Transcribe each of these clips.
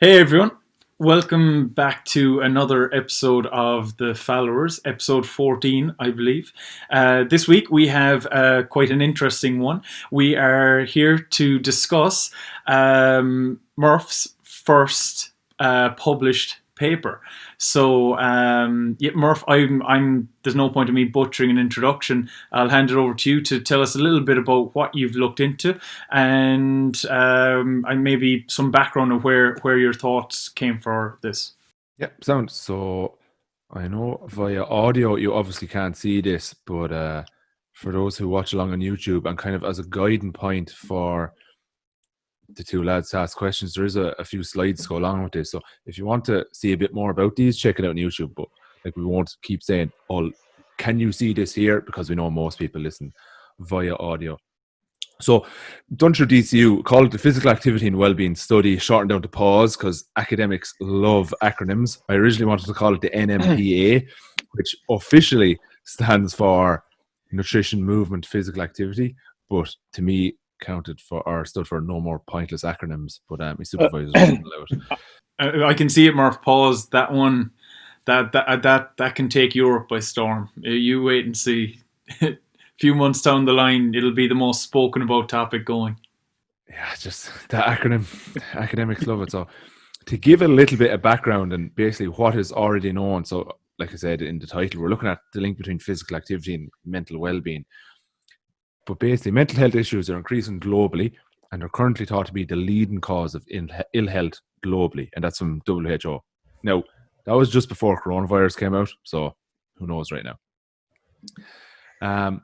Hey everyone, welcome back to another episode of The Followers, episode 14, I believe. This week we have quite an interesting one. We are here to discuss Murph's first published paper. Yeah, Murph, I'm. There's no point in me butchering an introduction. I'll hand it over to you to tell us a little bit about what you've looked into and maybe some background of where your thoughts came for this. Yep, sounds so. I know via audio you obviously can't see this, but for those who watch along on YouTube and kind of as a guiding point for the two lads to ask questions, there is a few slides to go along with this. So if you want to see a bit more about these, check it out on YouTube. But like we won't keep saying, "Oh, can you see this here?" because we know most people listen via audio. So, Duncher DCU called it the Physical Activity and Wellbeing Study, shortened down to PAWS because academics love acronyms. I originally wanted to call it the NMPA, which officially stands for Nutrition, Movement, Physical Activity, but to me stood for no more pointless acronyms. But my supervisors wouldn't allow it. I can see it, Murph. Pause. That one, that can take Europe by storm. You wait and see. A few months down the line, it'll be the most spoken about topic going. Yeah, just the acronym. Academics love it. So, to give a little bit of background and basically what is already known. So, like I said in the title, we're looking at the link between physical activity and mental well-being. But basically, mental health issues are increasing globally and are currently thought to be the leading cause of ill health globally. And that's from WHO. Now, that was just before coronavirus came out. So, who knows right now?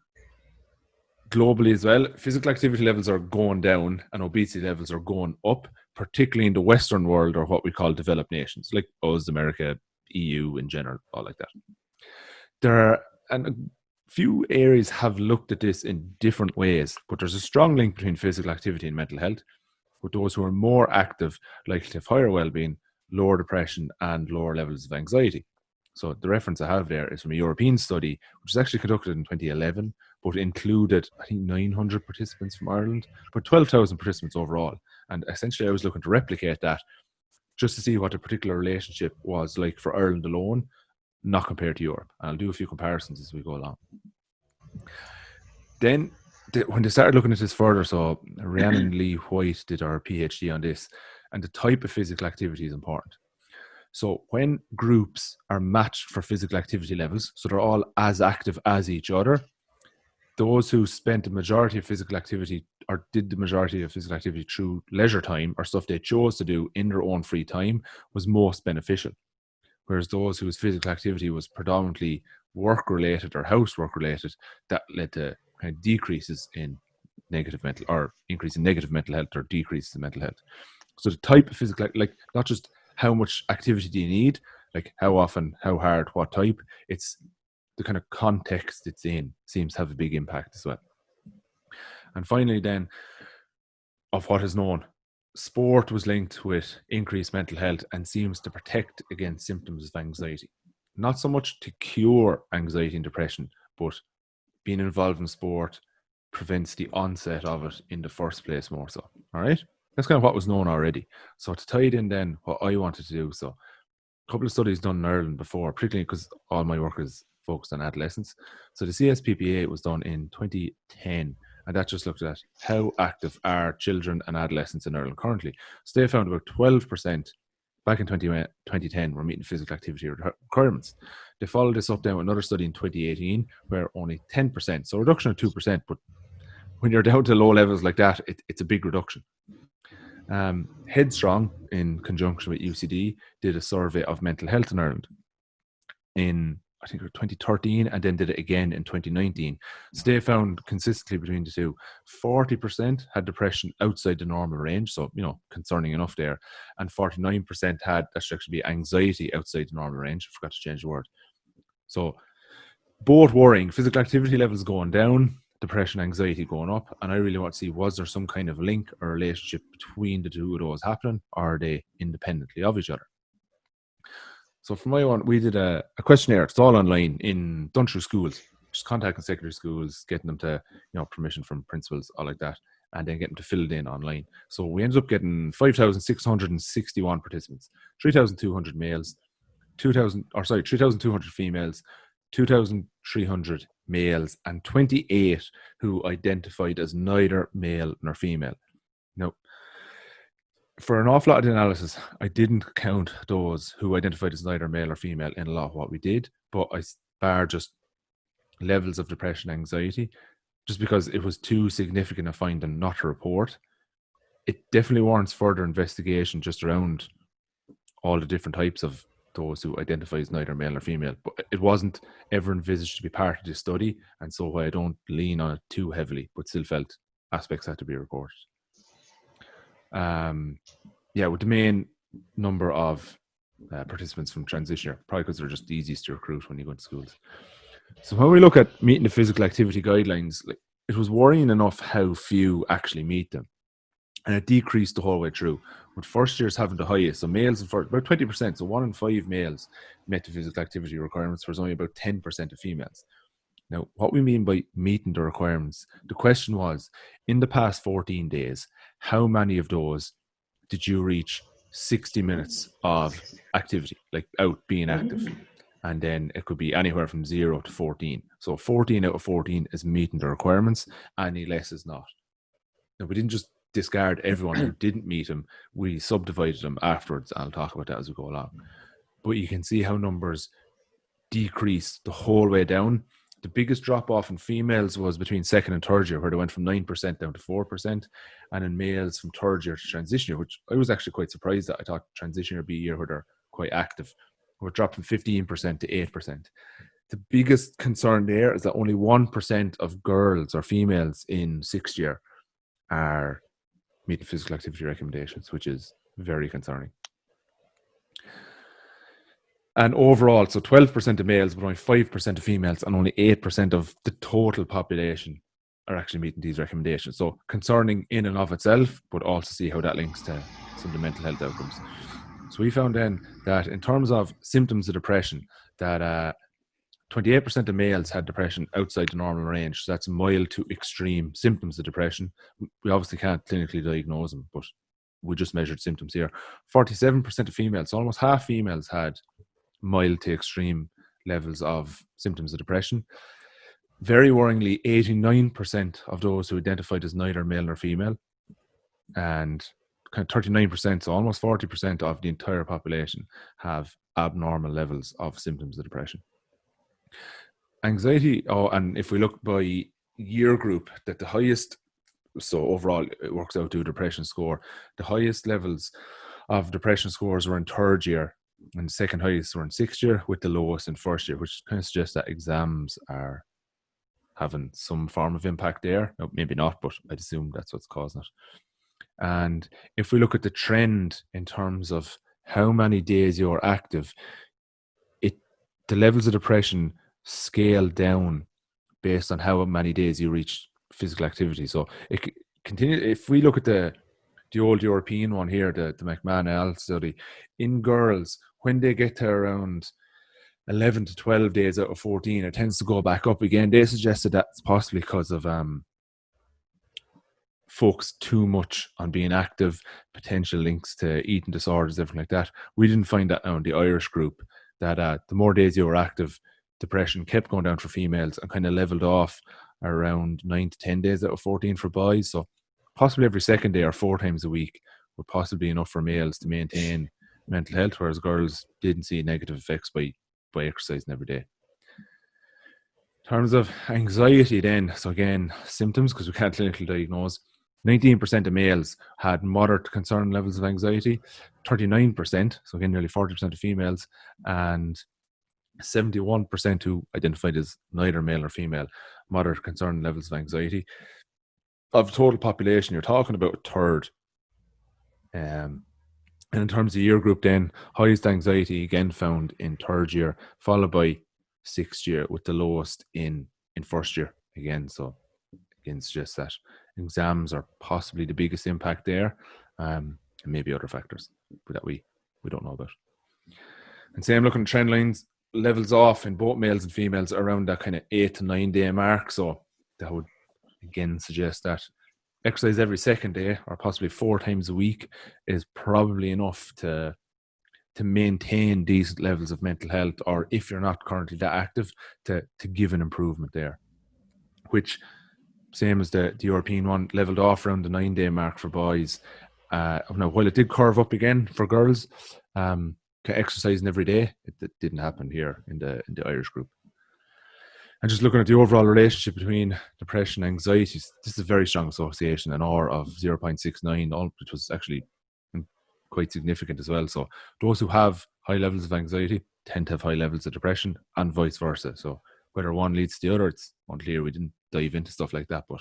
Globally as well, physical activity levels are going down and obesity levels are going up, particularly in the Western world or what we call developed nations, like us, America, EU in general, all like that. There are a few areas have looked at this in different ways, but there's a strong link between physical activity and mental health, with those who are more active likely to have higher well-being, lower depression, and lower levels of anxiety. So the reference I have there is from a European study, which was actually conducted in 2011, but included, I think, 900 participants from Ireland, but 12,000 participants overall. And essentially, I was looking to replicate that just to see what a particular relationship was like for Ireland alone, not compared to Europe. And I'll do a few comparisons as we go along. Then, when they started looking at this further, so Rhiannon Lee White did our PhD on this, and the type of physical activity is important. So when groups are matched for physical activity levels, so they're all as active as each other, those who spent the majority of physical activity or did the majority of physical activity through leisure time or stuff they chose to do in their own free time was most beneficial. Whereas those whose physical activity was predominantly work-related or housework related, that led to kind of decreases in negative mental or increase in negative mental health or decreases in mental health. So the type of physical, like not just how much activity do you need, like how often, how hard, what type, it's the kind of context it's in seems to have a big impact as well. And finally then, of what is known, sport was linked with increased mental health and seems to protect against symptoms of anxiety. Not so much to cure anxiety and depression, but being involved in sport prevents the onset of it in the first place more so. All right? That's kind of what was known already. So to tie it in then, what I wanted to do, so a couple of studies done in Ireland before, particularly because all my work is focused on adolescents. So the CSPPA was done in 2010, and that just looked at how active are children and adolescents in Ireland currently. So they found about 12% back in 2010 were meeting physical activity requirements. They followed this up then with another study in 2018 where only 10%, so a reduction of 2%, but when you're down to low levels like that, it's a big reduction. Headstrong, in conjunction with UCD, did a survey of mental health in Ireland in, I think, 2013, and then did it again in 2019. So they found consistently between the two, 40% had depression outside the normal range, so, concerning enough there, and 49% had, that should actually be anxiety outside the normal range. I forgot to change the word. So both worrying, physical activity levels going down, depression, anxiety going up, and I really want to see, was there some kind of link or relationship between the two of those happening, or are they independently of each other? So from my one, we did a questionnaire. It's all online in done through schools, just contacting secondary schools, getting them to, permission from principals, all like that. and then get them to fill it in online. So we ended up getting 5,661 participants, 3,200 males, 3,200 females, 2,300 males, and 28 who identified as neither male nor female. Now, for an awful lot of the analysis, I didn't count those who identified as neither male or female in a lot of what we did, but I bar just levels of depression, anxiety, just because it was too significant a finding not to report. It definitely warrants further investigation just around all the different types of those who identify as neither male or female, but it wasn't ever envisaged to be part of the study, and so I don't lean on it too heavily, but still felt aspects had to be reported. With the main number of participants from transition year, probably because they're just the easiest to recruit when you go into schools. So when we look at meeting the physical activity guidelines, it was worrying enough how few actually meet them. And it decreased the whole way through, with first years having the highest. So males, about 20%, so 1 in 5 males met the physical activity requirements, whereas only about 10% of females. Now, what we mean by meeting the requirements, the question was, in the past 14 days, how many of those did you reach 60 minutes of activity, like out being active? And then it could be anywhere from 0 to 14. So 14 out of 14 is meeting the requirements, any less is not. Now, we didn't just discard everyone who didn't meet them. We subdivided them afterwards. I'll talk about that as we go along. But you can see how numbers decrease the whole way down. The biggest drop off in females was between second and third year, where they went from 9% down to 4%, and in males from third year to transition year, which I was actually quite surprised at. I thought transition year would be a year where they're quite active. We're dropped from 15% to 8%. The biggest concern there is that only 1% of girls or females in sixth year are meeting physical activity recommendations, which is very concerning. And overall, so 12% of males, but only 5% of females, and only 8% of the total population are actually meeting these recommendations. So concerning in and of itself, but also see how that links to some of the mental health outcomes. So we found then that in terms of symptoms of depression, that 28% of males had depression outside the normal range. So that's mild to extreme symptoms of depression. We obviously can't clinically diagnose them, but we just measured symptoms here. 47% of females, so almost half females, had mild to extreme levels of symptoms of depression. Very worryingly, 89% of those who identified as neither male nor female, and kind of 39%, so almost 40% of the entire population, have abnormal levels of symptoms of depression. Anxiety, and if we look by year group, that the highest, so overall it works out to a depression score, the highest levels of depression scores were in third year, and the second highest were in sixth year, with the lowest in first year, which kind of suggests that exams are having some form of impact there. No, maybe not, but I'd assume that's what's causing it. And if we look at the trend in terms of how many days you're active, the levels of depression scale down based on how many days you reach physical activity. So it continue. If we look at the old European one here, the McMahon study, in girls, when they get to around 11 to 12 days out of 14, it tends to go back up again. They suggested that's possibly because of focus too much on being active, potential links to eating disorders, everything like that. We didn't find that now in the Irish group, that the more days you were active, depression kept going down for females and kind of leveled off around 9 to 10 days out of 14 for boys. So possibly every second day or 4 times a week would possibly be enough for males to maintain mental health, whereas girls didn't see negative effects by exercising every day. In terms of anxiety then, so again, symptoms, because we can't clinically diagnose, 19% of males had moderate to concern levels of anxiety, 39%, so again, nearly 40% of females, and 71% who identified as neither male or female, moderate to concern levels of anxiety. Of the total population, you're talking about a third. And in terms of year group then, highest anxiety again found in third year, followed by sixth year, with the lowest in first year again. So again, suggests that exams are possibly the biggest impact there, and maybe other factors that we don't know about. And same looking at trend lines, levels off in both males and females around that kind of 8 to 9 day mark. So that would again suggest that exercise every second day or possibly 4 times a week is probably enough to maintain decent levels of mental health, or if you're not currently that active, to give an improvement there. Which, same as the European one, leveled off around the 9-day mark for boys. Now, while it did curve up again for girls, exercising every day, it didn't happen here in the Irish group. And just looking at the overall relationship between depression and anxiety, this is a very strong association, an R of 0.69, which was actually quite significant as well. So those who have high levels of anxiety tend to have high levels of depression, and vice versa. So whether one leads to the other, it's unclear. We didn't dive into stuff like that, but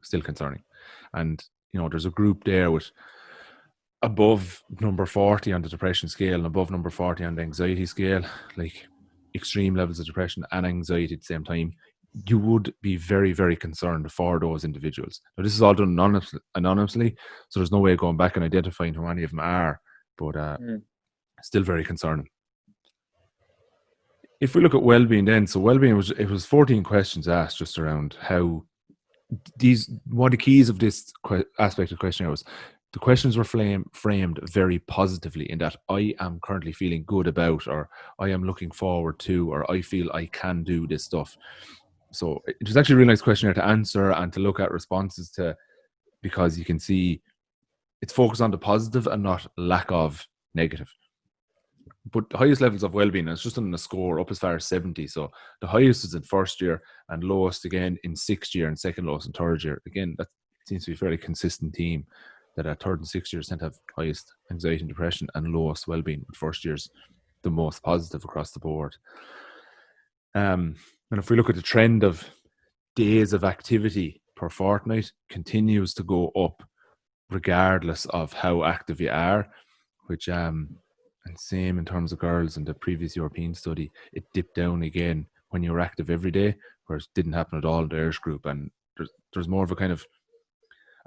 still concerning. And, there's a group there with above number 40 on the depression scale and above number 40 on the anxiety scale, like extreme levels of depression and anxiety at the same time. You would be very, very concerned for those individuals. Now, this is all done anonymously, so there's no way of going back and identifying who any of them are, but still very concerning. If we look at well-being then, so well-being it was 14 questions asked just around how one of the keys of this aspect of the questionnaire was the questions were framed very positively, in that I am currently feeling good about, or I am looking forward to, or I feel I can do this stuff. So it was actually a really nice questionnaire to answer and to look at responses to, because you can see it's focused on the positive and not lack of negative. But the highest levels of well-being, it's just on a score up as far as 70. So the highest is in first year and lowest again in sixth year, and second lowest in third year. Again, that seems to be a fairly consistent theme, that at third and sixth years tend to have highest anxiety and depression and lowest well-being, with first years the most positive across the board. And if we look at the trend of days of activity per fortnight, continues to go up regardless of how active you are, which and same in terms of girls. In the previous European study, it dipped down again when you were active every day, whereas it didn't happen at all in the Irish group. And there's more of a kind of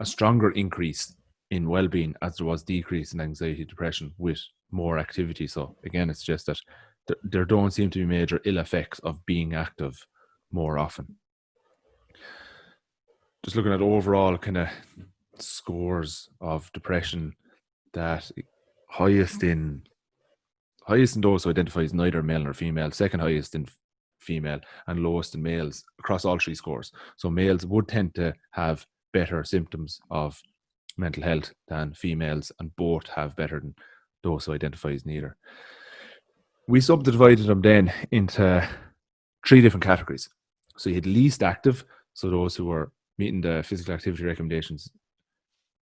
a stronger increase in well-being as there was decrease in anxiety, depression with more activity. So again, it's just that there don't seem to be major ill effects of being active more often. Just looking at overall kind of scores of depression, that highest in those who identify as neither male nor female, second highest in female, and lowest in males across all three scores. So males would tend to have better symptoms of mental health than females, and both have better than those who identify as neither. We subdivided them then into 3 different categories. So you had least active, so those who were meeting the physical activity recommendations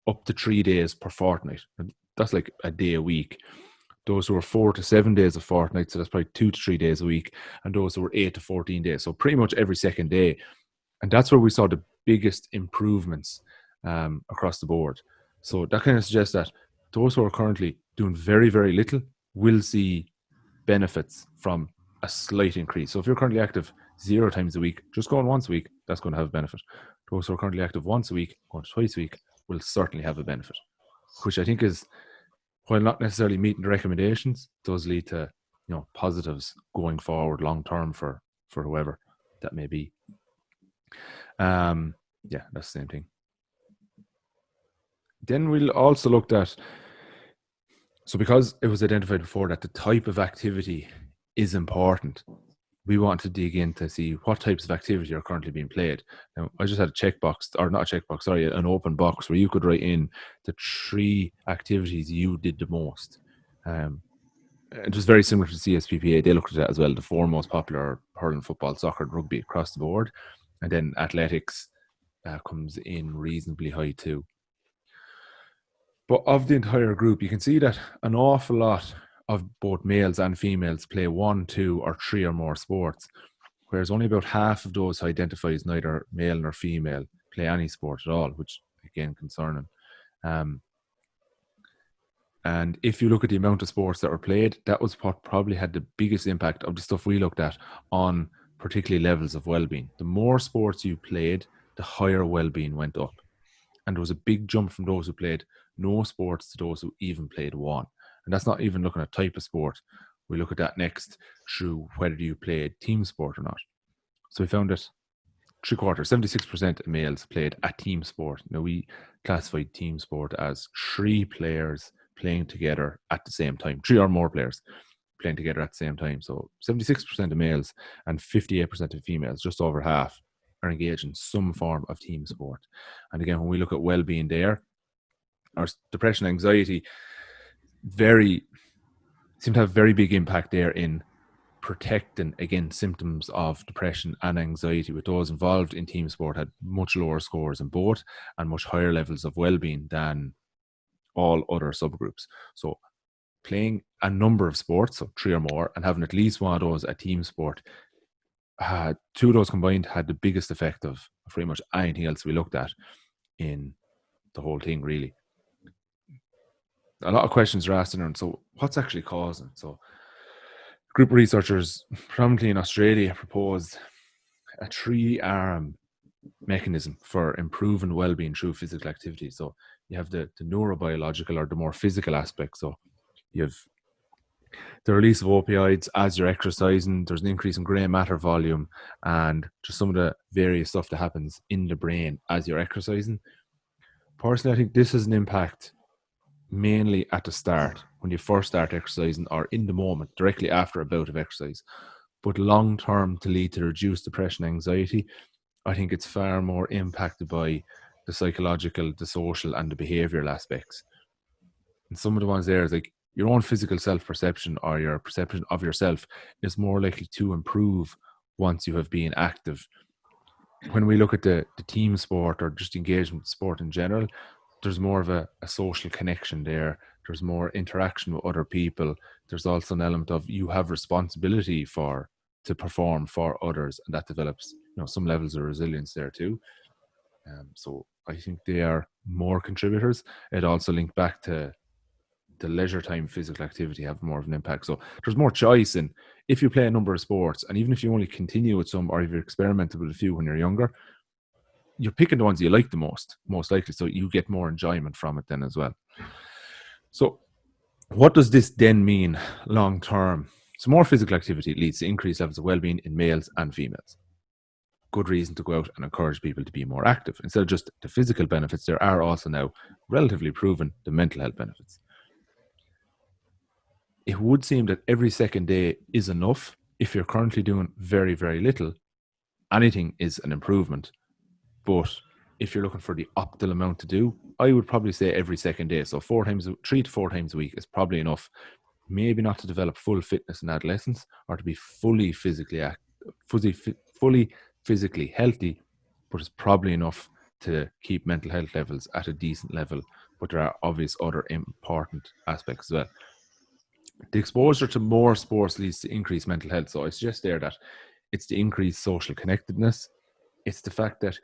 up to 3 days per fortnight. And that's like a day a week. Those who were 4 to 7 days a fortnight, so that's probably 2 to 3 days a week. And those who were 8 to 14 days, so pretty much every second day. And that's where we saw the biggest improvements across the board. So that kind of suggests that those who are currently doing very, very little will see benefits from a slight increase. So if you're currently active 0 times a week, just going once a week, that's going to have a benefit. Those who are currently active once a week, going twice a week, will certainly have a benefit, which I think is, while not necessarily meeting the recommendations, does lead to positives going forward long term for whoever that may be. Yeah, that's the same thing. Then we'll also looked at, so because it was identified before that the type of activity is important, we want to dig in to see what types of activity are currently being played. Now, I just had a checkbox, or not a checkbox, sorry, an open box where you could write in the 3 activities you did the most. It was very similar to CSPPA. They looked at that as well. The 4 most popular: hurling, football, soccer, and rugby across the board. And then athletics comes in reasonably high too. But of the entire group, you can see that an awful lot of both males and females play 1, 2, or 3 or more sports, whereas only about half of those who identify as neither male nor female play any sport at all, which again concerning. And if you look at the amount of sports that were played, that was what probably had the biggest impact of the stuff we looked at on particularly levels of well-being. The more sports you played, the higher well-being went up. And there was a big jump from those who played no sports to those who even played 1. And that's not even looking at type of sport. We look at that next through whether you played team sport or not. So we found that three-quarters, 76% of males played a team sport. Now, we classified team sport as 3 players playing together at the same time, 3 or more players playing together at the same time. So 76% of males and 58% of females, just over half, are engaged in some form of team sport. And again, when we look at well-being there, our depression, anxiety, seem to have very big impact there in protecting against symptoms of depression and anxiety. With those involved in team sport had much lower scores in both and much higher levels of well-being than all other subgroups. So playing a number of sports, so 3 or more, and having at least one of those a team sport, 2 of those combined had the biggest effect of pretty much anything else we looked at in the whole thing, really. A lot of questions are asked around, so what's actually causing it? So a group of researchers, predominantly in Australia, proposed a 3-arm mechanism for improving well-being through physical activity. So you have the neurobiological, or the more physical aspect. So you have the release of opioids as you're exercising, there's an increase in grey matter volume, and just some of the various stuff that happens in the brain as you're exercising. Personally, I think this has an impact mainly at the start, when you first start exercising, or in the moment, directly after a bout of exercise. But long term, to lead to reduced depression, anxiety, I think it's far more impacted by the psychological, the social, and the behavioural aspects. And some of the ones there is like your own physical self-perception, or your perception of yourself, is more likely to improve once you have been active. When we look at the team sport, or just engagement sport in general, there's more of a social connection there. There's more interaction with other people. There's also an element of you have responsibility to perform for others, and that develops some levels of resilience there too. So I think they are more contributors. It also linked back to the leisure time physical activity have more of an impact. So there's more choice in, if you play a number of sports, and even if you only continue with some, or if you're experimented with a few when you're younger, you're picking the ones you like the most likely, so you get more enjoyment from it then as well. So what does this then mean long term? So more physical activity leads to increased levels of well-being in males and females. Good reason to go out and encourage people to be more active. Instead of just the physical benefits, there are also now relatively proven the mental health benefits. It would seem that every second day is enough. If you're currently doing very, very little, anything is an improvement. But if you're looking for the optimal amount to do, I would probably say every second day. So 3 to 4 times a week is probably enough. Maybe not to develop full fitness in adolescence, or to be fully physically healthy, but it's probably enough to keep mental health levels at a decent level. But there are obvious other important aspects as well. The exposure to more sports leads to increased mental health. So I suggest there that it's the increased social connectedness. It's the fact that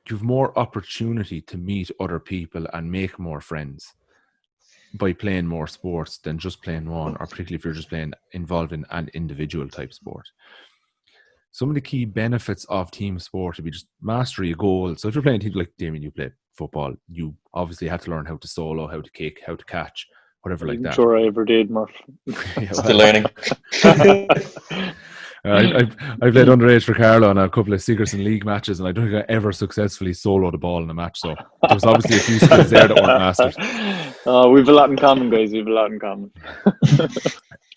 you have more opportunity to meet other people and make more friends by playing more sports than just playing one, or particularly if you're just involved in an individual type sport. Some of the key benefits of team sport would be just mastery of goals. So if you're playing teams like Damien, you play football, you obviously had to learn how to solo, how to kick, how to catch, whatever like that. I'm sure I ever did, Murph. Still learning. I played underage for Carlow in a couple of Sigerson League matches, and I don't think I ever successfully soloed the ball in a match. So there was obviously a few skills there that weren't mastered. We've a lot in common, guys. We've a lot in common.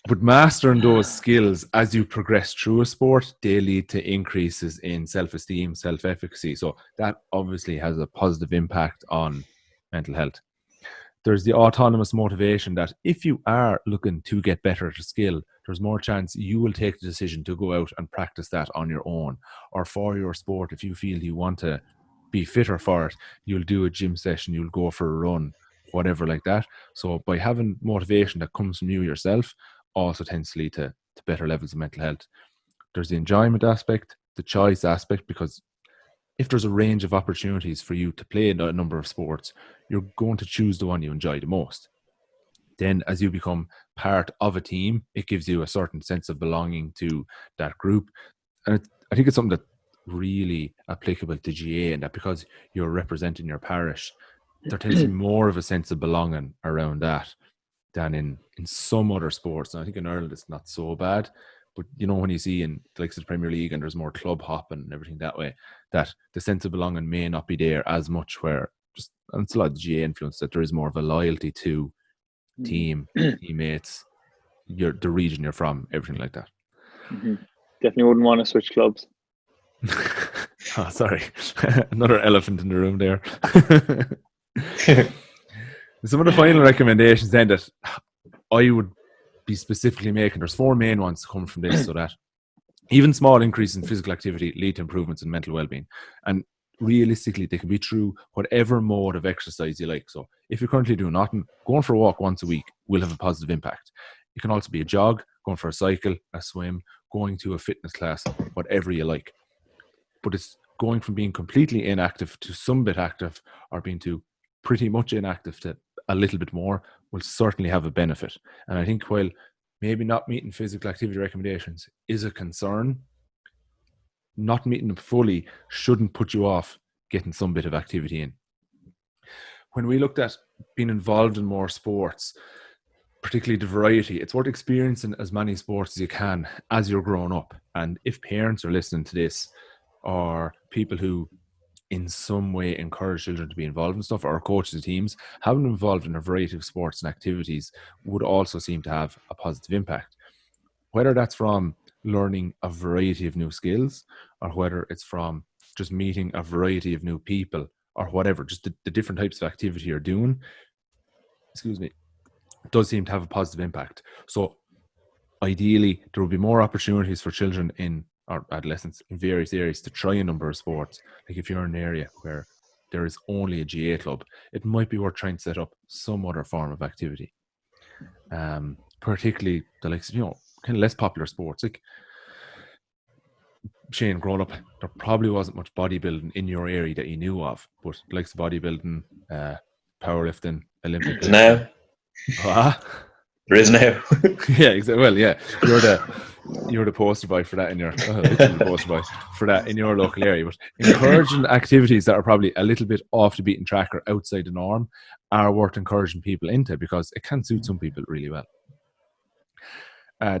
But mastering those skills as you progress through a sport, they lead to increases in self-esteem, self-efficacy. So that obviously has a positive impact on mental health. There's the autonomous motivation that if you are looking to get better at a skill, there's more chance you will take the decision to go out and practice that on your own, or for your sport. If you feel you want to be fitter for it, you'll do a gym session, you'll go for a run, whatever like that. So by having motivation that comes from you yourself, also tends to lead to better levels of mental health. There's the enjoyment aspect, the choice aspect, because if there's a range of opportunities for you to play in a number of sports, you're going to choose the one you enjoy the most. Then as you become part of a team, it gives you a certain sense of belonging to that group. And I think it's something that's really applicable to GA, and that because you're representing your parish, there tends to be more of a sense of belonging around that than in some other sports. And I think in Ireland it's not so bad, But when you see in the likes of the Premier League and there's more club hopping and everything that way, that the sense of belonging may not be there as much, where and it's a lot of GA influence, that there is more of a loyalty to team, teammates, the region you're from, everything like that. Definitely wouldn't want to switch clubs. Oh, sorry. Another elephant in the room there. Some of the final recommendations then that I would be specifically making, there's 4 main ones to come from this, so that even small increases in physical activity lead to improvements in mental well-being. And realistically, they can be through whatever mode of exercise you like. So if you're currently doing nothing, going for a walk once a week will have a positive impact. It can also be a jog, going for a cycle, a swim, going to a fitness class, whatever you like. But it's going from being completely inactive to some bit active, or being to pretty much inactive to a little bit more, will certainly have a benefit. And I think while maybe not meeting physical activity recommendations is a concern, not meeting them fully shouldn't put you off getting some bit of activity in. When we looked at being involved in more sports, particularly the variety, it's worth experiencing as many sports as you can as you're growing up. And if parents are listening to this, or people who in some way encourage children to be involved in stuff, or coaches of teams, having them involved in a variety of sports and activities would also seem to have a positive impact. Whether that's from learning a variety of new skills, or whether it's from just meeting a variety of new people, or whatever, just the different types of activity you're doing, does seem to have a positive impact. So ideally, there will be more opportunities for children or adolescents in various areas to try a number of sports. Like if you're in an area where there is only a GA club, it might be worth trying to set up some other form of activity. Particularly the likes of, kind of less popular sports. Like Shane, growing up, there probably wasn't much bodybuilding in your area that you knew of, but the likes of bodybuilding, powerlifting, Olympic lifting. Now. There is now. Yeah, exactly. Well, yeah, you're the poster boy for that in your literally the poster boy for that in your local area. But encouraging activities that are probably a little bit off the beaten track or outside the norm are worth encouraging people into, because it can suit some people really well.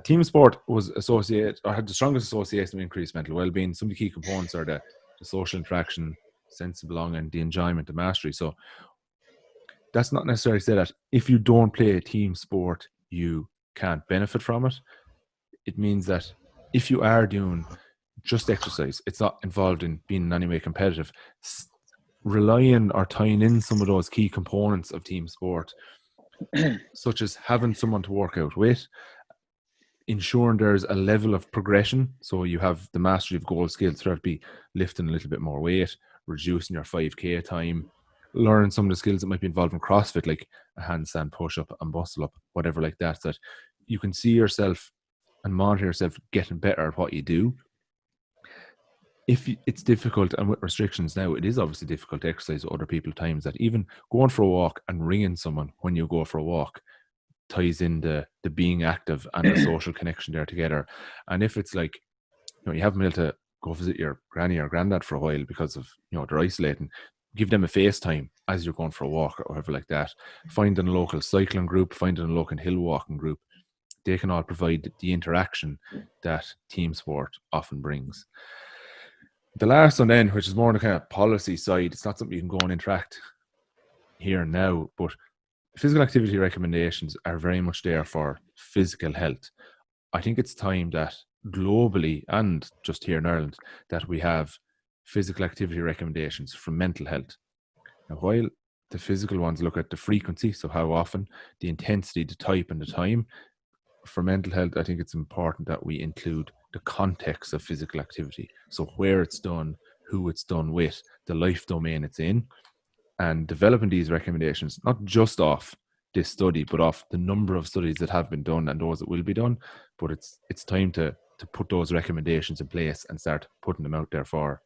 Team sport was associated, or had the strongest association with increased mental well-being. Some of the key components are the social interaction, sense of belonging, the enjoyment, the mastery. So that's not necessarily to say that if you don't play a team sport, you can't benefit from it. It means that if you are doing just exercise, it's not involved in being in any way competitive, relying or tying in some of those key components of team sport, such as having someone to work out with, ensuring there's a level of progression, so you have the mastery of goal skills, throughout be lifting a little bit more weight, reducing your 5K time, learning some of the skills that might be involved in CrossFit, like a handstand push-up and muscle-up, whatever like that, that you can see yourself and monitor yourself getting better at what you do. If it's difficult, and with restrictions now, it is obviously difficult to exercise with other people times, that even going for a walk and ringing someone when you go for a walk ties in the being active and the social connection there together. And if it's like, you haven't been able to go visit your granny or granddad for a while because of, they're isolating, give them a FaceTime as you're going for a walk or whatever like that. Finding a local cycling group, finding a local hill walking group. They can all provide the interaction that team sport often brings. The last one then, which is more on the kind of policy side, it's not something you can go and interact here and now, but physical activity recommendations are very much there for physical health. I think it's time that globally, and just here in Ireland, that we have physical activity recommendations for mental health. Now, while the physical ones look at the frequency, so how often, the intensity, the type, and the time, for mental health, I think it's important that we include the context of physical activity. So where it's done, who it's done with, the life domain it's in, and developing these recommendations, not just off this study, but off the number of studies that have been done and those that will be done. But it's time to put those recommendations in place and start putting them out there for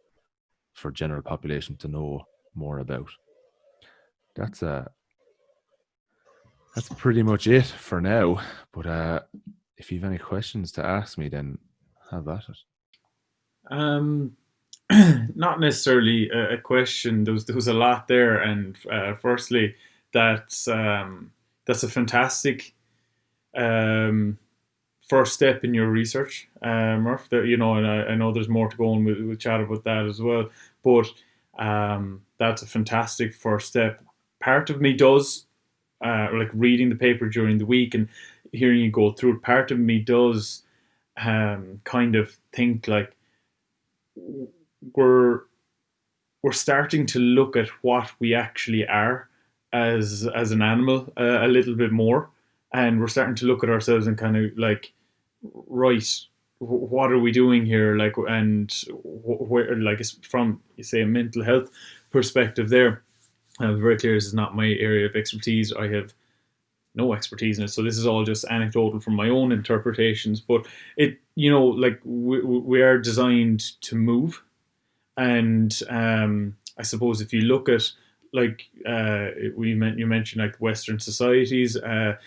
general population to know more about. That's pretty much it for now. But if you have any questions to ask me, then have at it. Not necessarily a question. There was a lot there, and firstly, that's a fantastic first step in your research, Murph. That, and I know there's more to go on with chat about that as well. But that's a fantastic first step. Part of me does, like reading the paper during the week and hearing you go through it, part of me does kind of think like we're starting to look at what we actually are as an animal a little bit more, and we're starting to look at ourselves and kind of like, right, what are we doing here, like, and where, like, from, you say, a mental health perspective there. Very clear, this is not my area of expertise. I have no expertise in it, so this is all just anecdotal from my own interpretations. But it, like, we are designed to move, and I suppose if you look at, like, you mentioned like Western societies, a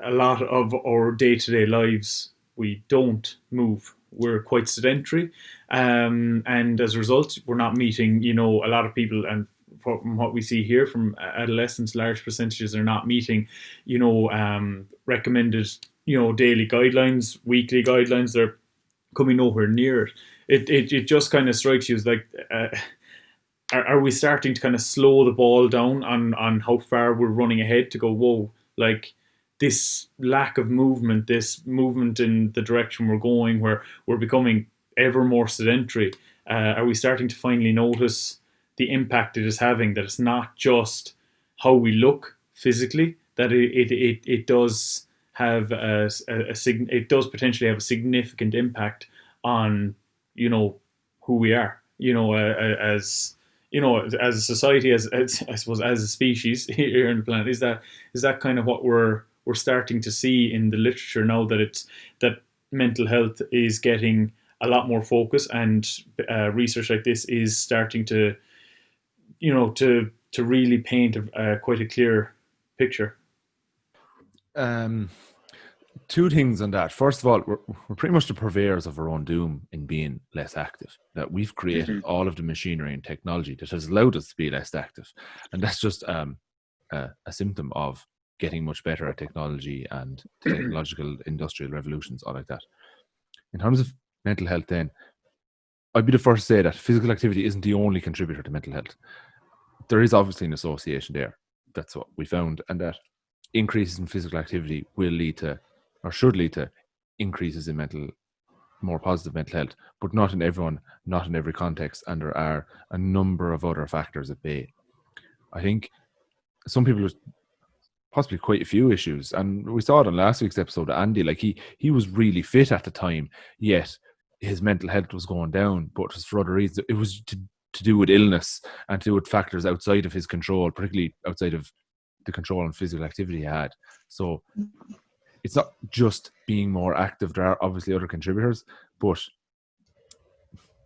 lot of our day-to-day lives we don't move. We're quite sedentary, and as a result, we're not meeting, a lot of people, and from what we see here from adolescents, large percentages are not meeting, recommended, daily guidelines, weekly guidelines. They're coming nowhere near it. It just kind of strikes you as like, are we starting to kind of slow the ball down on how far we're running ahead, to go, whoa, like, this lack of movement, this movement in the direction we're going, where we're becoming ever more sedentary, are we starting to finally notice the impact it is having, that it's not just how we look physically, that it does have it does potentially have a significant impact on, who we are, as as a society, as I suppose, as a species here on the planet. Is that kind of what we're starting to see in the literature now, that mental health is getting a lot more focus, and research like this is starting to, to really paint quite a clear picture? Two things on that. First of all, we're pretty much the purveyors of our own doom in being less active. That we've created all of the machinery and technology that has allowed us to be less active, and that's just a symptom of getting much better at technology and technological industrial revolutions, all like that. In terms of mental health, then, I'd be the first to say that physical activity isn't the only contributor to mental health. There is obviously an association there. That's what we found, and that increases in physical activity will lead to, or should lead to, increases in more positive mental health, but not in everyone, not in every context, and there are a number of other factors at bay. I think some people with possibly quite a few issues, and we saw it on last week's episode. Andy, like, he was really fit at the time, yet his mental health was going down, but it was for other reasons. It was to do with illness and to do with factors outside of his control, particularly outside of the control and physical activity he had. So it's not just being more active. There are obviously other contributors, but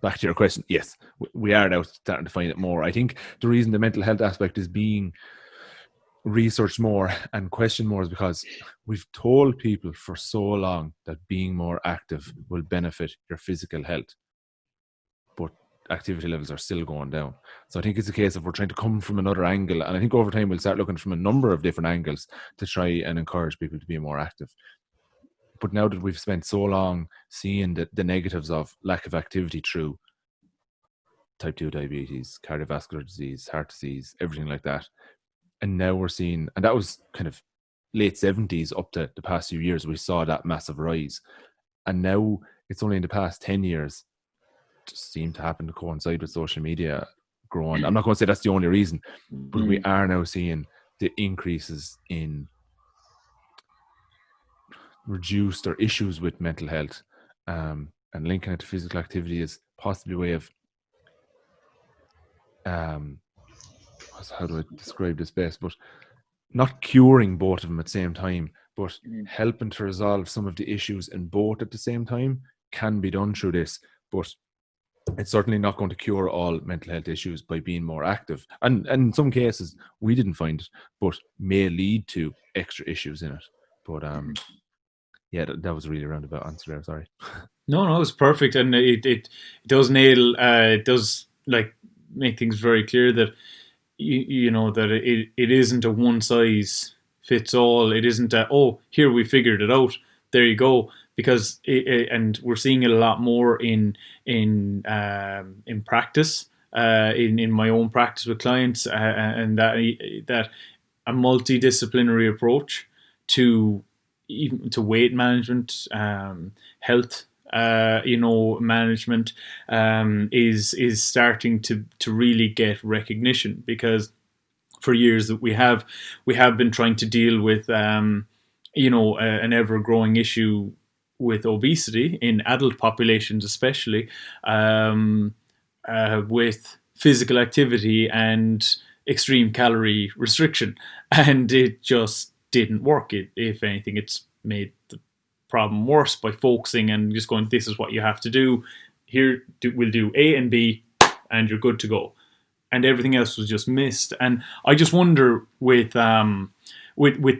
back to your question, yes, we are now starting to find it more. I think the reason the mental health aspect is being researched more and questioned more is because we've told people for so long that being more active will benefit your physical health, but activity levels are still going down. So I think it's a case of we're trying to come from another angle, and I think over time we'll start looking from a number of different angles to try and encourage people to be more active. But now that we've spent so long seeing the negatives of lack of activity through type 2 diabetes, cardiovascular disease, heart disease, everything like that, and now we're seeing, and that was kind of late 70s up to the past few years, we saw that massive rise. And now it's only in the past 10 years, just seemed to happen to coincide with social media growing. I'm not going to say that's the only reason, but we are now seeing the increases in reduced or issues with mental health, and linking it to physical activity is possibly a way of how do I describe this best, but not curing both of them at the same time, but helping to resolve some of the issues in both at the same time can be done through this. But it's certainly not going to cure all mental health issues by being more active. And in some cases, we didn't find it, but may lead to extra issues in it. But yeah, that was a really roundabout answer there. Sorry. No, it's perfect, and it does nail. It does, like, make things very clear that you know that it isn't a one size fits all. It isn't a, oh, here we figured it out. there you go. Because and we're seeing it a lot more in practice, in my own practice with clients, and that a multidisciplinary approach to even to weight management, health, management, is starting to really get recognition, because for years that we have been trying to deal with an ever growing issue with obesity in adult populations, especially with physical activity and extreme calorie restriction, and it just didn't work. If anything, it's made the problem worse by focusing and just going, this is what you have to do. Here, we'll do A and B, and you're good to go. And everything else was just missed. And I just wonder with the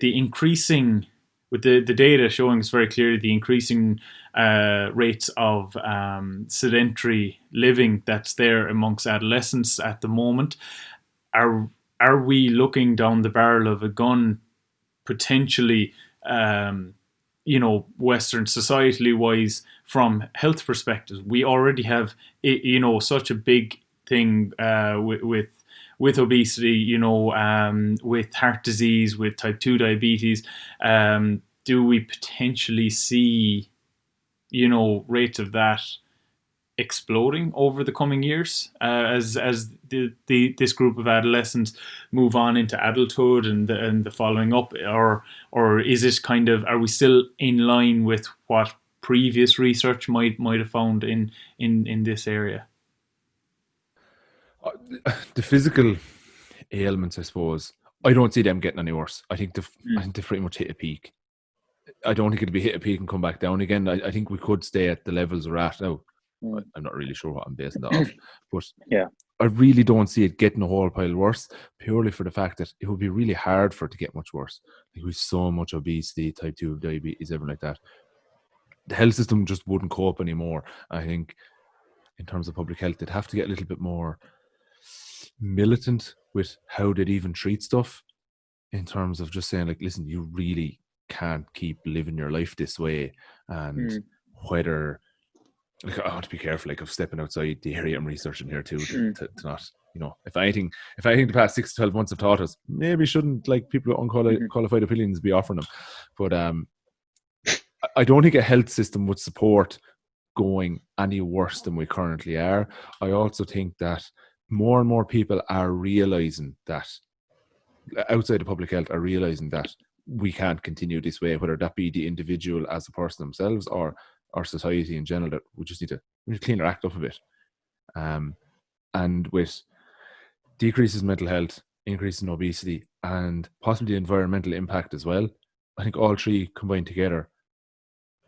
increasing, with the data showing us very clearly the increasing rates of sedentary living that's there amongst adolescents at the moment, are we looking down the barrel of a gun potentially, Western societally wise, from health perspectives? We already have, such a big thing with obesity, with heart disease, with type 2 diabetes. Do we potentially see, rates of that exploding over the coming years as this group of adolescents move on into adulthood and the following up, or is it kind of, are we still in line with what previous research might have found in this area? The physical ailments, I suppose, I don't see them getting any worse. I think they pretty much hit a peak. I don't think it'll be hit a peak and come back down again. I think we could stay at the levels we're at now. I'm not really sure what I'm basing that off, but yeah, I really don't see it getting a whole pile worse, purely for the fact that it would be really hard for it to get much worse. Like, with so much obesity, type 2 diabetes, everything like that, the health system just wouldn't cope anymore. I think in terms of public health, they'd have to get a little bit more militant with how they'd even treat stuff, in terms of just saying, like, listen, you really can't keep living your life this way, and whether, like, I want to be careful, like, of stepping outside the area I'm researching here too, to not, if anything the past 6 to 12 months have taught us, maybe shouldn't, like, people with unqualified opinions be offering them. But I don't think a health system would support going any worse than we currently are. I also think that more and more people are realizing that, outside of public health, are realizing that we can't continue this way, whether that be the individual as a person themselves or our society in general, that we just need to clean our act up a bit. And with decreases in mental health, increase in obesity, and possibly the environmental impact as well, I think all three combined together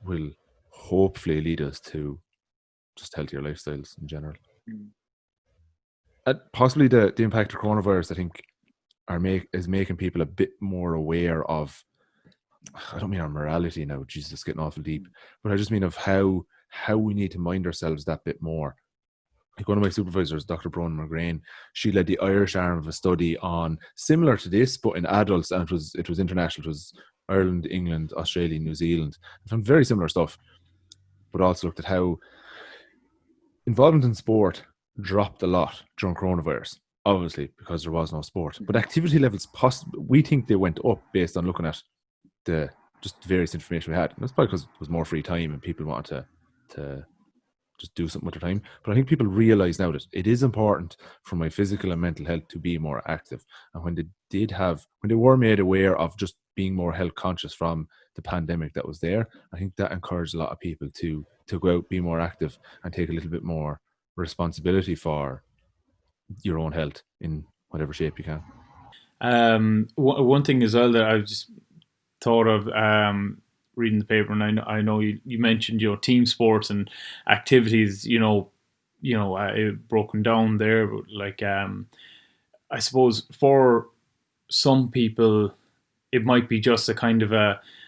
will hopefully lead us to just healthier lifestyles in general. Possibly the impact of coronavirus, I think, is making people a bit more aware of, I don't mean our morality now, Jesus, it's getting awful deep, but I just mean of how we need to mind ourselves that bit more. Like, one of my supervisors, Dr. Bronwyn McGrain, she led the Irish arm of a study on similar to this, but in adults, and it was international. It was Ireland, England, Australia, New Zealand. I found very similar stuff, but also looked at how involvement in sport dropped a lot during coronavirus, obviously because there was no sport. But activity levels, we think they went up based on looking at the various information we had. And that's probably because it was more free time and people wanted to just do something with their time. But I think people realize now that it is important for my physical and mental health to be more active. And when they were made aware of just being more health conscious from the pandemic that was there, I think that encouraged a lot of people to go out, be more active, and take a little bit more responsibility for your own health in whatever shape you can. One thing as well that I've just thought of reading the paper, and I know you mentioned team sports and activities, broken down there, but like I suppose for some people it might be just a kind of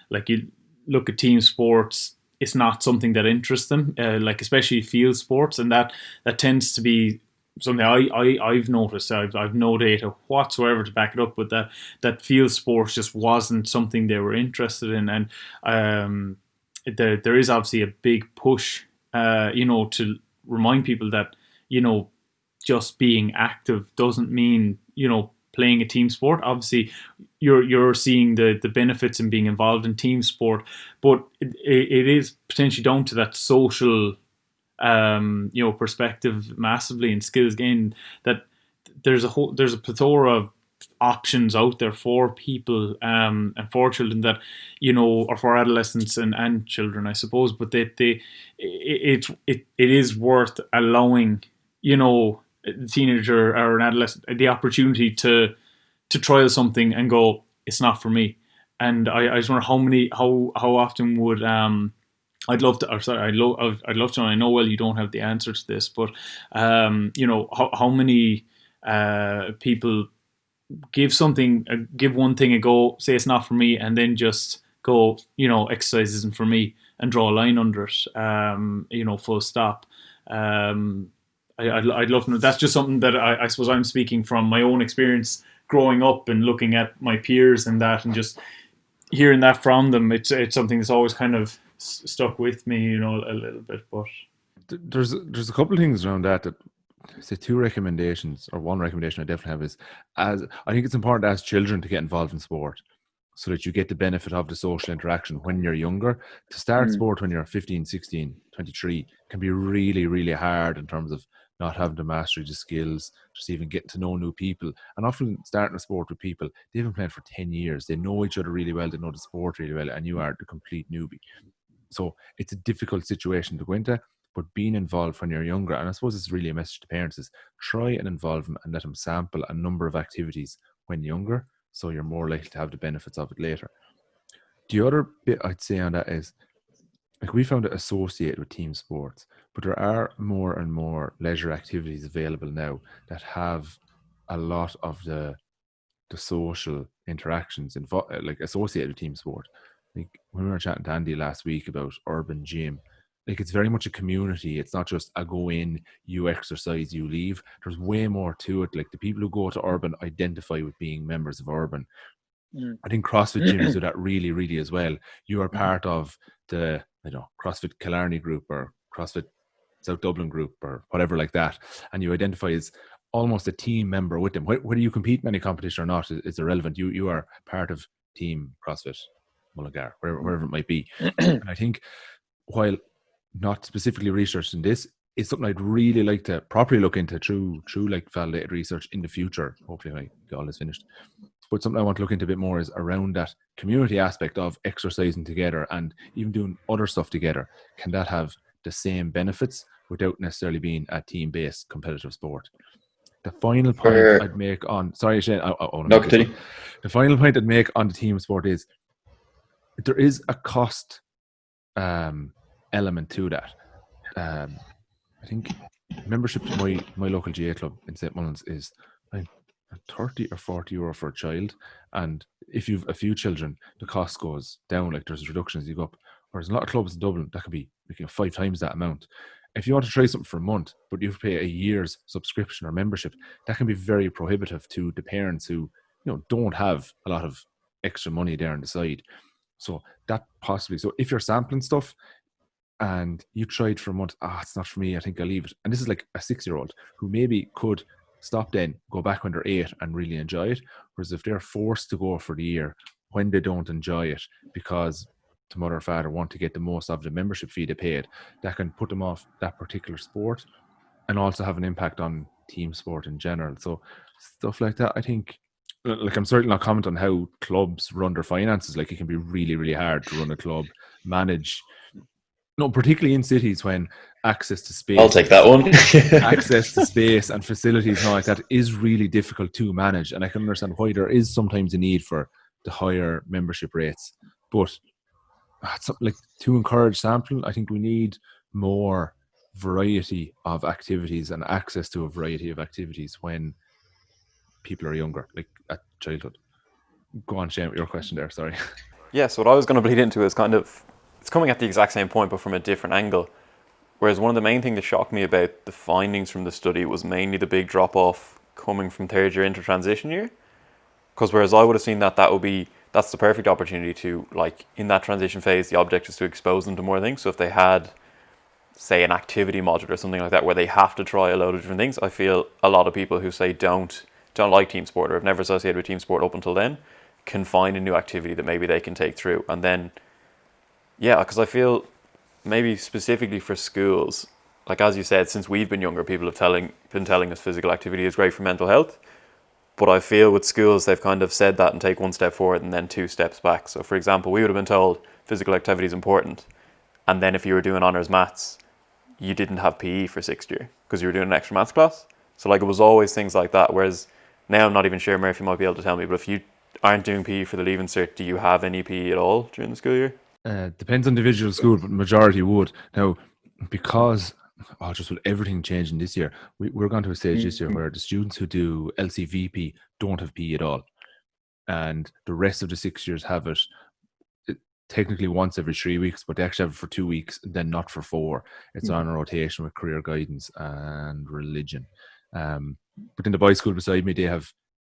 like, you look at team sports, it's not something that interests them, like especially field sports, and that tends to be something I've noticed. I've no data whatsoever to back it up, but that field sports just wasn't something they were interested in. And there is obviously a big push, to remind people that, just being active doesn't mean, playing a team sport. Obviously, you're seeing the benefits in being involved in team sport, but it is potentially down to that social, perspective massively, and skills gain, that there's a plethora of options out there for people, and for children, that, or for adolescents and children, I suppose, but it is worth allowing, a teenager or an adolescent the opportunity to trial something and go, it's not for me. And I just wonder how often would I'd love to know. I know, well, you don't have the answer to this, but how many people give one thing a go, say it's not for me, and then just go, exercise isn't for me, and draw a line under it, full stop. I'd love to know. That's just something that I suppose I'm speaking from my own experience growing up and looking at my peers and that, and just hearing that from them. It's something that's always kind of stuck with me, a little bit. But there's a couple of things around that say two recommendations, or one recommendation I definitely have is, as I think it's important as children to get involved in sport, so that you get the benefit of the social interaction when you're younger. To start sport when you're 15, 16, 23 can be really, really hard in terms of not having to master the skills, just even getting to know new people. And often starting a sport with people, they've been playing for 10 years. They know each other really well. They know the sport really well. And you are the complete newbie. So it's a difficult situation to go into, but being involved when you're younger, and I suppose it's really a message to parents, is try and involve them and let them sample a number of activities when younger, so you're more likely to have the benefits of it later. The other bit I'd say on that is, like, we found it associated with team sports, but there are more and more leisure activities available now that have a lot of the social interactions like associated with team sport. Like when we were chatting to Andy last week about Urban Gym, like it's very much a community. It's not just a go in, you exercise, you leave. There's way more to it. Like the people who go to Urban identify with being members of Urban. I think CrossFit gyms do that really, really as well. You are part of the CrossFit Killarney group or CrossFit South Dublin group or whatever like that, and you identify as almost a team member with them. Whether you compete in any competition or not is irrelevant. You are part of Team CrossFit Mullingar, wherever it might be. And I think, while not specifically researched in this, it's something I'd really like to properly look into through like validated research in the future, hopefully when I get all this finished. But something I want to look into a bit more is around that community aspect of exercising together and even doing other stuff together. Can that have the same benefits without necessarily being a team-based competitive sport? The final point I'd make on... Sorry, Shane. The final point I'd make on the team sport is there is a cost element to that. I think membership to my local GA club in St. Mullins is 30 or 40 euro for a child, and if you've a few children the cost goes down, like there's reductions you go up, whereas a lot of clubs in Dublin that could be 5 times that amount. If you want to try something for a month but you have to pay a year's subscription or membership, that can be very prohibitive to the parents who don't have a lot of extra money there on the side. So if you're sampling stuff and you tried for a month, it's not for me, I think I'll leave it, and this is like a 6-year-old who maybe could stop then, go back when they're 8 and really enjoy it. Whereas if they're forced to go for the year when they don't enjoy it because the mother or father want to get the most of the membership fee they paid, that can put them off that particular sport and also have an impact on team sport in general. So stuff like that, I think, like, I'm certainly not commenting on how clubs run their finances. Like, it can be really, really hard to run a club, manage, particularly in cities when access to space. I'll take that one. Access to space and facilities and all like that is really difficult to manage. And I can understand why there is sometimes a need for the higher membership rates. But like, to encourage sampling, I think we need more variety of activities and access to a variety of activities when people are younger, like at childhood. Go on, Shane, with your question there, sorry. Yeah, so what I was going to bleed into is it's coming at the exact same point, but from a different angle. Whereas one of the main things that shocked me about the findings from the study was mainly the big drop-off coming from third year into transition year. Because whereas I would have seen that would be that's the perfect opportunity to, like, in that transition phase, the object is to expose them to more things. So if they had, say, an activity module or something like that where they have to try a load of different things, I feel a lot of people who say don't like team sport or have never associated with team sport up until then can find a new activity that maybe they can take through. And then, yeah, because I feel maybe specifically for schools, like as you said, since we've been younger, people have been telling us physical activity is great for mental health. But I feel with schools, they've kind of said that and take one step forward and then two steps back. So for example, we would have been told physical activity is important. And then if you were doing honours maths, you didn't have PE for sixth year because you were doing an extra maths class. So like it was always things like that. Whereas now I'm not even sure, Murphy might be able to tell me, but if you aren't doing PE for the Leaving Cert, do you have any PE at all during the school year? Depends on the individual school, but majority would. Now, because just with everything changing this year, we're going to a stage this year where the students who do LCVP don't have PE at all. And the rest of the 6 years have it technically once every 3 weeks, but they actually have it for 2 weeks, then not for 4. It's on a rotation with career guidance and religion. But in the boys' school beside me, they have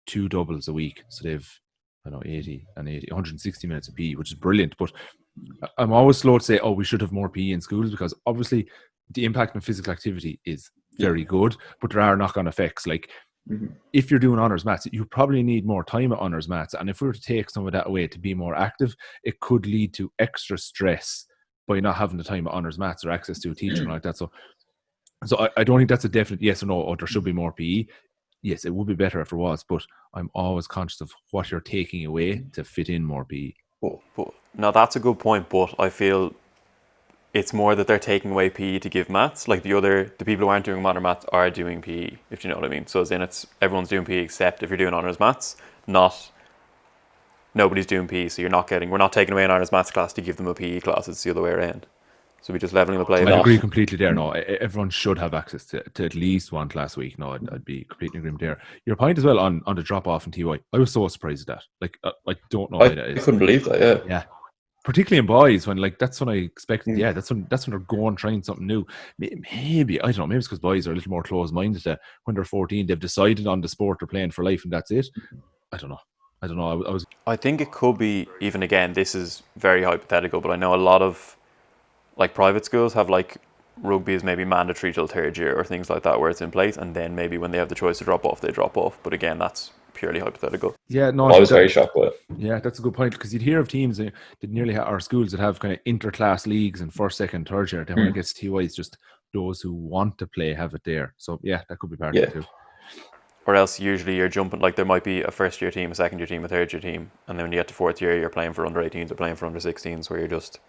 2 doubles a week. So they've 160 minutes of PE, which is brilliant. But I'm always slow to say, we should have more PE in schools, because obviously the impact on physical activity is very good, but there are knock-on effects. Like if you're doing honours maths, you probably need more time at honours maths. And if we were to take some of that away to be more active, it could lead to extra stress by not having the time at honours maths or access to a teacher like that. So I don't think that's a definite yes or no, or there should be more PE. Yes, it would be better if there was, but I'm always conscious of what you're taking away to fit in more PE. But now that's a good point, but I feel it's more that they're taking away PE to give maths. Like the people who aren't doing modern maths are doing PE, if you know what I mean. So as in everyone's doing PE except if you're doing honours maths, nobody's doing PE. So we're not taking away an honours maths class to give them a PE class. It's the other way around. So we just leveling the play. I agree completely there. No, everyone should have access to at least one class a week. No, I'd be completely agreeing there. Your point as well on the drop off in TY, I was so surprised at that. Like I don't know why that is. I couldn't believe that. Yeah. Particularly in boys, when that's when I expected. Yeah, that's when they're going trying something new. Maybe I don't know. Maybe it's because boys are a little more closed-minded. That when they're 14, they've decided on the sport they're playing for life, and that's it. I don't know. I think it could be, even again, this is very hypothetical, but I know a lot of like private schools have like rugby is maybe mandatory till third year or things like that, where it's in place, and then maybe when they have the choice to drop off, they drop off. But again, that's purely hypothetical. Yeah, no, I was very shocked by it. Yeah, that's a good point, because you'd hear of teams that nearly our schools that have kind of inter-class leagues in first, second, third year. Then when it gets to TY, it's just those who want to play have it there. So yeah, that could be part of it too. Or else usually you're jumping, like there might be a first year team, a second year team, a third year team, and then when you get to fourth year, you're playing for under 18s or playing for under 16s, where you're just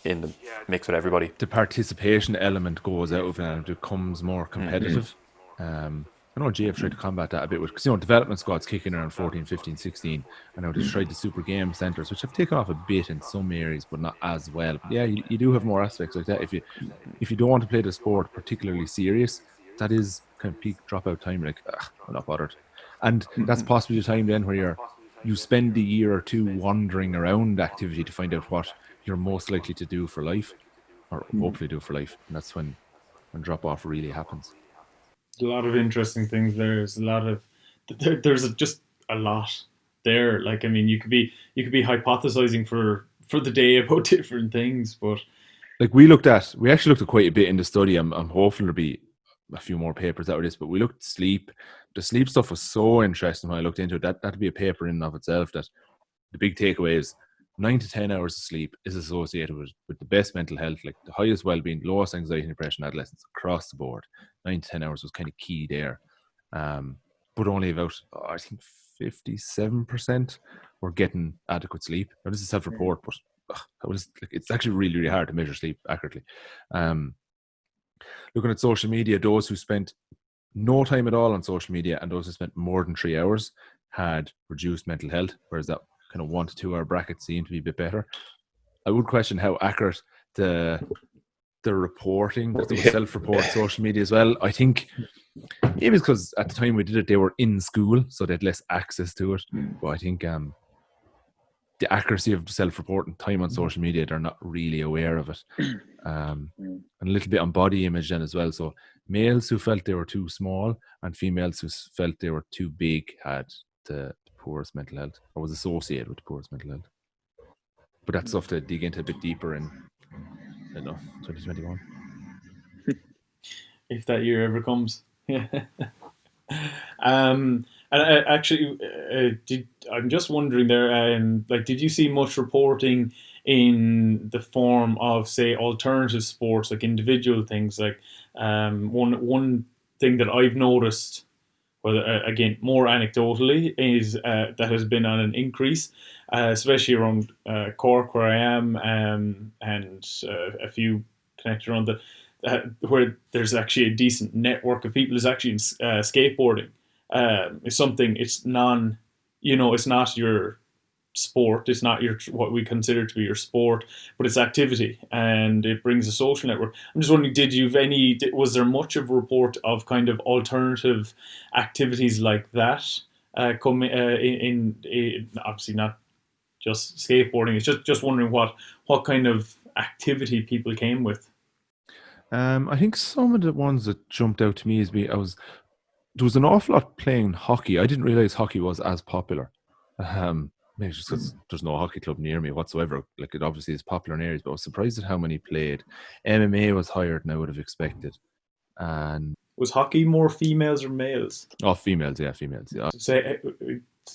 in the mix with everybody. The participation element goes out of it and it becomes more competitive. I know GF tried to combat that a bit, because development squads kicking around 14, 15, 16. I know they tried the super game centres, which have taken off a bit in some areas, but not as well. But yeah, you do have more aspects like that. If you don't want to play the sport particularly serious, that is kind of peak dropout time. Like, I'm not bothered. And that's possibly the time then where you spend a year or two wandering around activity to find out what you're most likely to do for life, or hopefully do for life. And that's when drop off really happens. A lot of interesting things there. There's just a lot there. Like, I mean, you could be hypothesizing for the day about different things, but like we actually looked at quite a bit in the study. I'm hoping there'll be a few more papers out of this, but we looked at sleep. The sleep stuff was so interesting when I looked into it. That'd be a paper in and of itself. That the big takeaway is 9 to 10 hours of sleep is associated with the best mental health, like the highest well-being, lowest anxiety and depression in adolescents across the board. 9 to 10 hours was kind of key there. But only about, I think 57% were getting adequate sleep. Now, this is self-report, but it's actually really, really hard to measure sleep accurately. Looking at social media, those who spent no time at all on social media and those who spent more than 3 hours had reduced mental health, whereas that kind of 1 to 2 hour bracket seemed to be a bit better. I would question how accurate the reporting, the self-report social media as well. I think maybe it's because at the time we did it, they were in school, so they had less access to it. But I think the accuracy of self-reporting time on social media, they're not really aware of it. And a little bit on body image then as well. So males who felt they were too small and females who felt they were too big had to poorest mental health, or was associated with the poorest mental health. But that's stuff to dig into a bit deeper in, I don't know, 2021. If that year ever comes. Yeah. And actually, I'm just wondering there, like, did you see much reporting in the form of, say, alternative sports, like individual things? Like, one thing that I've noticed, well, again, more anecdotally, is that has been on an increase, especially around Cork, where I am, and a few connected around where there's actually a decent network of people is actually in skateboarding. It's something, it's it's not your sport, it's not your what we consider to be your sport, but it's activity, and it brings a social network. I'm just wondering, was there much of a report of kind of alternative activities like that coming in obviously not just skateboarding? It's just wondering what kind of activity people came with. I think some of the ones that jumped out to me there was an awful lot playing hockey. I didn't realize hockey was as popular. Maybe just because there's no hockey club near me whatsoever. Like, it obviously is popular in areas, but I was surprised at how many played. MMA was higher than I would have expected. And was hockey more females or males? Oh, females, yeah. So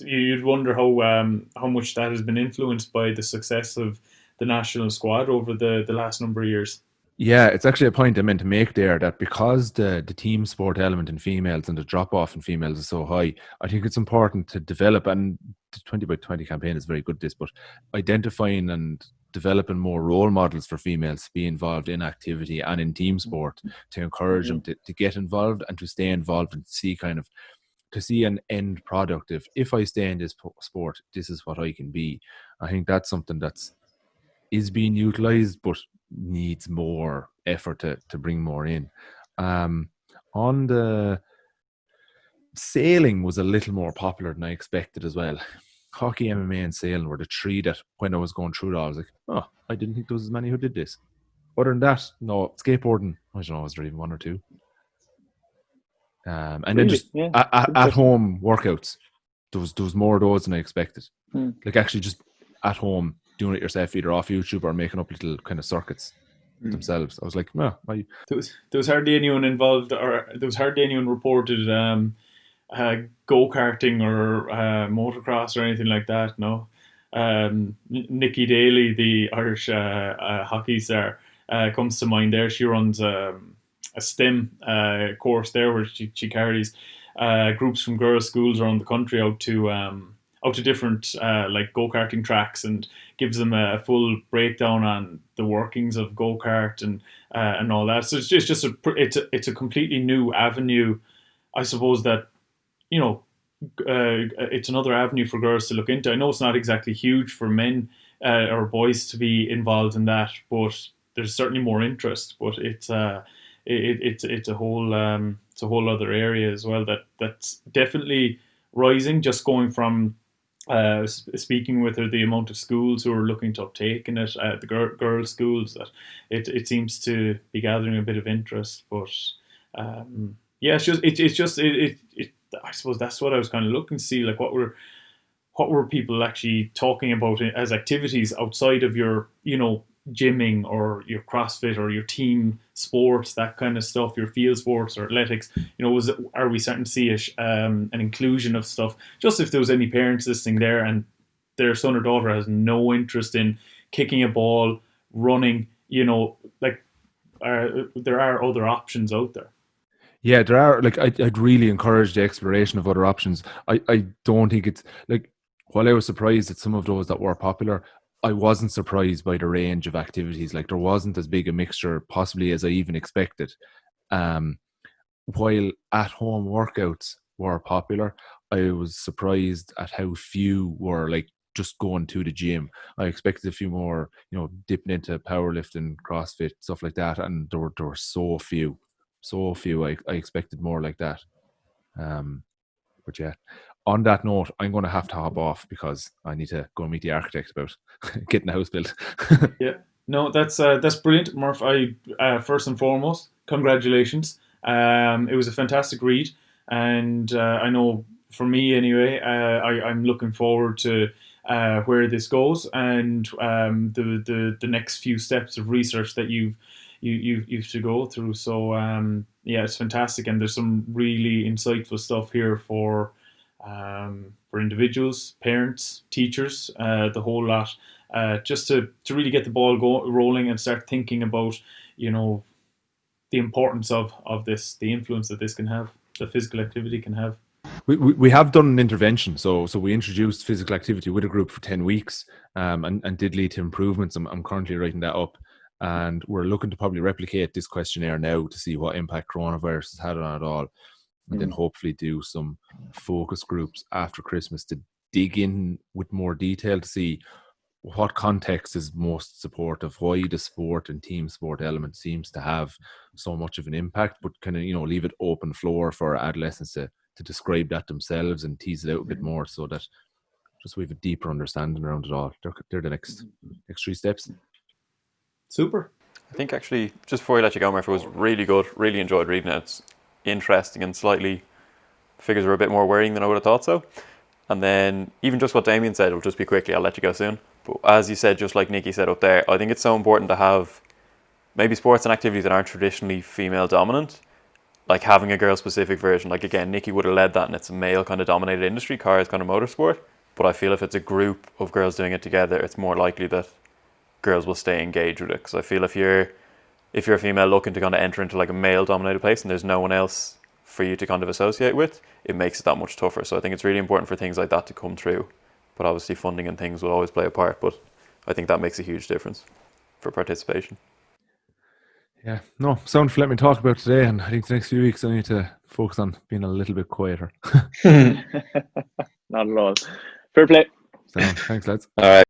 you'd wonder how much that has been influenced by the success of the national squad over the last number of years. Yeah, it's actually a point I meant to make there, that because the team sport element in females and the drop off in females is so high, I think it's important to develop, and the 20 by 20 campaign is very good at this, but identifying and developing more role models for females to be involved in activity and in team sport, to encourage them to get involved and to stay involved, and to see an end product. If I stay in this sport, this is what I can be. I think that's something is being utilized, but needs more effort to bring more in. On the sailing was a little more popular than I expected as well. Hockey, MMA, and sailing were the three that, when I was going through it all, I was like, oh, I didn't think there was as many who did this. Other than that, no. Skateboarding, I don't know, was there even one or two? And really? Then just at home workouts, there was more of those than I expected. Like, actually just at home doing it yourself, either off YouTube or making up little kind of circuits themselves. I was like, no. There was hardly anyone involved, or there was hardly anyone reported go-karting or motocross or anything like that, no. Nikki Daly, the Irish hockey star, comes to mind there. She runs a STEM course there, where she carries groups from girls' schools around the country out to different like go-karting tracks, and gives them a full breakdown on the workings of go-kart and all that. So it's just it's a completely new avenue, I suppose, that it's another avenue for girls to look into. I know it's not exactly huge for men or boys to be involved in that, but there's certainly more interest. But it's a whole other area as well that's definitely rising. Just going from speaking with her, the amount of schools who are looking to uptake in it, the girls' schools, that it seems to be gathering a bit of interest. But yeah, it's just I suppose that's what I was kind of looking to see, like what were people actually talking about as activities outside of your gymming or your CrossFit or your team sports, that kind of stuff, your field sports or athletics. Are we starting to see an inclusion of stuff? Just if there was any parents listening there and their son or daughter has no interest in kicking a ball, running, there are other options out there. Yeah, there are. Like, I'd really encourage the exploration of other options. I don't think it's like, while I was surprised at some of those that were popular, I wasn't surprised by the range of activities. Like, there wasn't as big a mixture possibly as I even expected. While at-home workouts were popular, I was surprised at how few were like just going to the gym. I expected a few more, dipping into powerlifting, CrossFit, stuff like that, and there were so few. I expected more like that. But yeah, on that note, I'm going to hop off because I need to go meet the architect about getting the house built. Yeah, no, that's brilliant, Murph. I first and foremost, congratulations. It was a fantastic read, and I know for me anyway, I'm looking forward to where this goes, and the next few steps of research that you've to go through. So yeah, it's fantastic, and there's some really insightful stuff here for individuals, parents, teachers, the whole lot, just to really get the ball rolling and start thinking about, you know, the importance of this, the influence that this can have, that physical activity can have. We have done an intervention, so we introduced physical activity with a group for 10 weeks, and did lead to improvements. I'm currently writing that up, and we're looking to probably replicate this questionnaire now to see what impact coronavirus has had on it all, and then hopefully do some focus groups after Christmas to dig in with more detail to see what context is most supportive, why the sport and team sport element seems to have so much of an impact, but kind of, you know, leave it open floor for adolescents to describe that themselves and tease it out a bit more, so that just we have a deeper understanding around it all. They're the next 3 steps. Super. I think actually, just before I let you go, Murphy, it was really good. Really enjoyed reading it. It's interesting, and slightly, the figures are a bit more worrying than I would have thought so. And then even just what Damien said, it'll just be quickly, I'll let you go soon. But as you said, just like Nikki said up there, I think it's so important to have maybe sports and activities that aren't traditionally female dominant, like having a girl specific version. Like again, Nikki would have led that, and it's a male kind of dominated industry, cars kind of motorsport. But I feel if it's a group of girls doing it together, it's more likely that girls will stay engaged with it. Because I feel if you're a female looking to kind of enter into like a male dominated place and there's no one else for you to kind of associate with, it makes it that much tougher. So I think it's really important for things like that to come through. But obviously funding and things will always play a part, but I think that makes a huge difference for participation. Yeah, no, something for let me talk about today, and I think the next few weeks I need to focus on being a little bit quieter. Not at all. Fair play. So, thanks, lads. All right.